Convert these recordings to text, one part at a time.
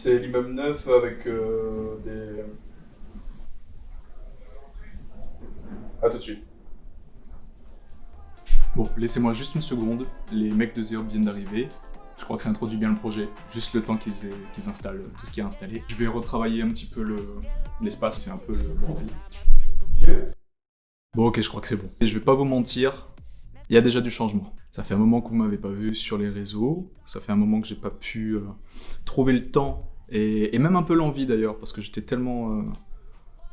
C'est l'immeuble neuf avec des... À tout de suite. Bon, laissez-moi juste une seconde. Les mecs de Zéop viennent d'arriver. Je crois que ça introduit bien le projet. Juste le temps qu'ils installent tout ce qui est installé. Je vais retravailler un petit peu l'espace. C'est un peu le bordel. Bon, ok, je crois que c'est bon. Et je vais pas vous mentir, il y a déjà du changement. Ça fait un moment que vous m'avez pas vu sur les réseaux. Ça fait un moment que j'ai pas pu trouver le temps et même un peu l'envie d'ailleurs, parce que j'étais tellement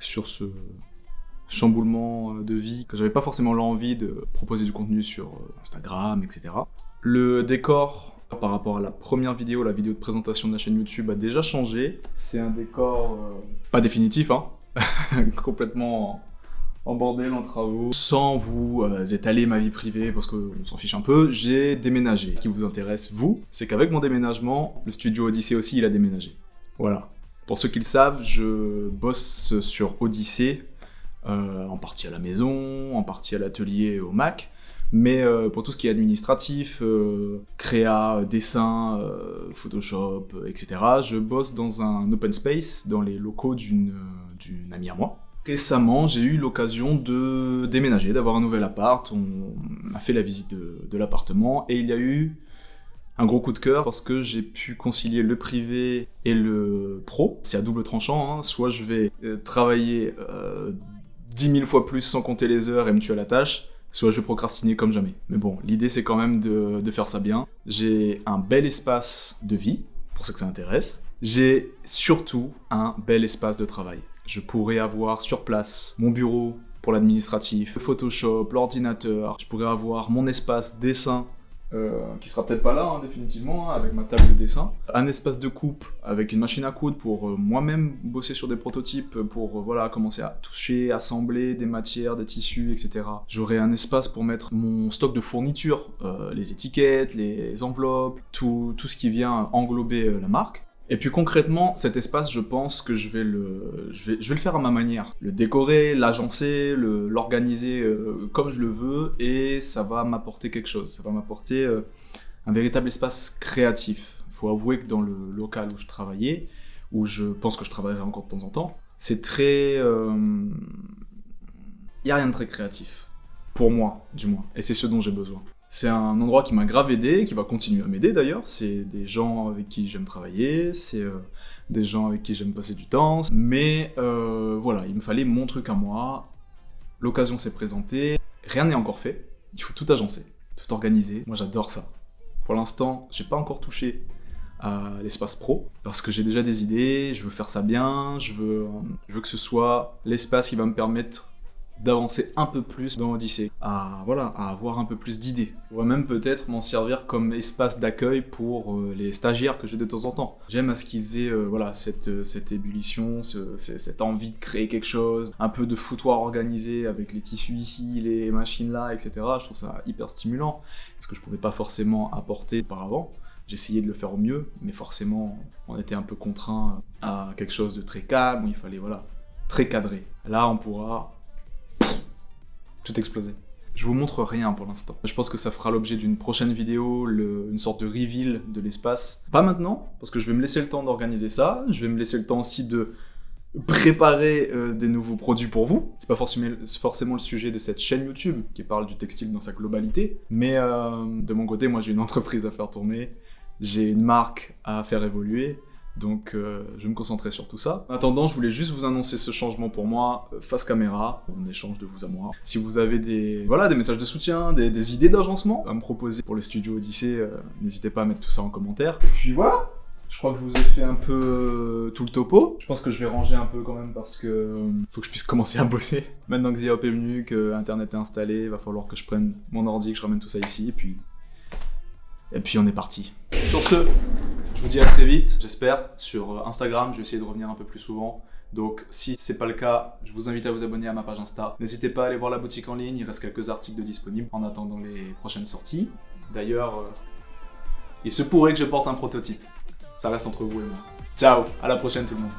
sur ce chamboulement de vie que j'avais pas forcément l'envie de proposer du contenu sur Instagram, etc. Le décor par rapport à la première vidéo, la vidéo de présentation de la chaîne YouTube, a déjà changé. C'est un décor pas définitif, hein, complètement en bordel, en travaux. Sans vous étaler ma vie privée, parce qu'on s'en fiche un peu, j'ai déménagé. Ce qui vous intéresse, vous, c'est qu'avec mon déménagement, le studio Odyssée aussi, il a déménagé. Voilà. Pour ceux qui le savent, je bosse sur Odyssée, en partie à la maison, en partie à l'atelier et au Mac, mais pour tout ce qui est administratif, créa, dessin, Photoshop, etc., je bosse dans un open space, dans les locaux d'une amie à moi. Récemment, j'ai eu l'occasion de déménager, d'avoir un nouvel appart, on a fait la visite de l'appartement, et il y a eu un gros coup de cœur parce que j'ai pu concilier le privé et le pro. C'est à double tranchant, hein. Soit je vais travailler 10 000 fois plus sans compter les heures et me tuer à la tâche, soit je vais procrastiner comme jamais. Mais bon, l'idée c'est quand même de faire ça bien. J'ai un bel espace de vie, pour ceux que ça intéresse. J'ai surtout un bel espace de travail. Je pourrais avoir sur place mon bureau pour l'administratif, Photoshop, l'ordinateur. Je pourrais avoir mon espace dessin, qui sera peut-être pas là, hein, définitivement, hein, avec ma table de dessin. Un espace de coupe avec une machine à coudre pour moi-même bosser sur des prototypes, pour voilà, commencer à toucher, assembler des matières, des tissus, etc. J'aurai un espace pour mettre mon stock de fournitures, les étiquettes, les enveloppes, tout ce qui vient englober la marque. Et puis concrètement, cet espace, je pense que je vais le faire à ma manière. Le décorer, l'agencer, l'organiser comme je le veux, et ça va m'apporter quelque chose. Ça va m'apporter un véritable espace créatif. Il faut avouer que dans le local où je travaillais, où je pense que je travaillerai encore de temps en temps, c'est très... Il n'y a rien de très créatif. Pour moi, du moins. Et c'est ce dont j'ai besoin. C'est un endroit qui m'a grave aidé, qui va continuer à m'aider d'ailleurs. C'est des gens avec qui j'aime travailler, c'est des gens avec qui j'aime passer du temps. Mais voilà, il me fallait mon truc à moi. L'occasion s'est présentée. Rien n'est encore fait. Il faut tout agencer, tout organiser. Moi j'adore ça. Pour l'instant, j'ai pas encore touché à l'espace pro, parce que j'ai déjà des idées, je veux faire ça bien, je veux que ce soit l'espace qui va me permettre d'avancer un peu plus dans Odyssée, à avoir un peu plus d'idées. On va même peut-être m'en servir comme espace d'accueil pour les stagiaires que j'ai de temps en temps. J'aime à ce qu'ils aient cette ébullition, cette envie de créer quelque chose, un peu de foutoir organisé avec les tissus ici, les machines là, etc. Je trouve ça hyper stimulant, ce que je pouvais pas forcément apporter auparavant. J'essayais de le faire au mieux, mais forcément, on était un peu contraint à quelque chose de très calme, où il fallait, très cadré. Là, on pourra tout exploser. Je vous montre rien pour l'instant. Je pense que ça fera l'objet d'une prochaine vidéo, une sorte de reveal de l'espace. Pas maintenant, parce que je vais me laisser le temps d'organiser ça, je vais me laisser le temps aussi de préparer des nouveaux produits pour vous. C'est pas forcément le sujet de cette chaîne YouTube, qui parle du textile dans sa globalité, mais de mon côté, moi j'ai une entreprise à faire tourner, j'ai une marque à faire évoluer, donc je vais me concentrer sur tout ça. En attendant, je voulais juste vous annoncer ce changement pour moi, face caméra, en échange de vous à moi. Si vous avez des messages de soutien, des idées d'agencement à me proposer pour le studio Odyssée, n'hésitez pas à mettre tout ça en commentaire. Et puis voilà, je crois que je vous ai fait un peu tout le topo. Je pense que je vais ranger un peu quand même parce que faut que je puisse commencer à bosser. Maintenant que Zéop est venu, que Internet est installé, il va falloir que je prenne mon ordi, que je ramène tout ça ici, et puis on est parti. Sur ce, je vous dis à très vite, j'espère. Sur Instagram, je vais essayer de revenir un peu plus souvent. Donc si c'est pas le cas, je vous invite à vous abonner à ma page Insta. N'hésitez pas à aller voir la boutique en ligne, il reste quelques articles de disponibles en attendant les prochaines sorties. D'ailleurs, il se pourrait que je porte un prototype. Ça reste entre vous et moi. Ciao, à la prochaine tout le monde.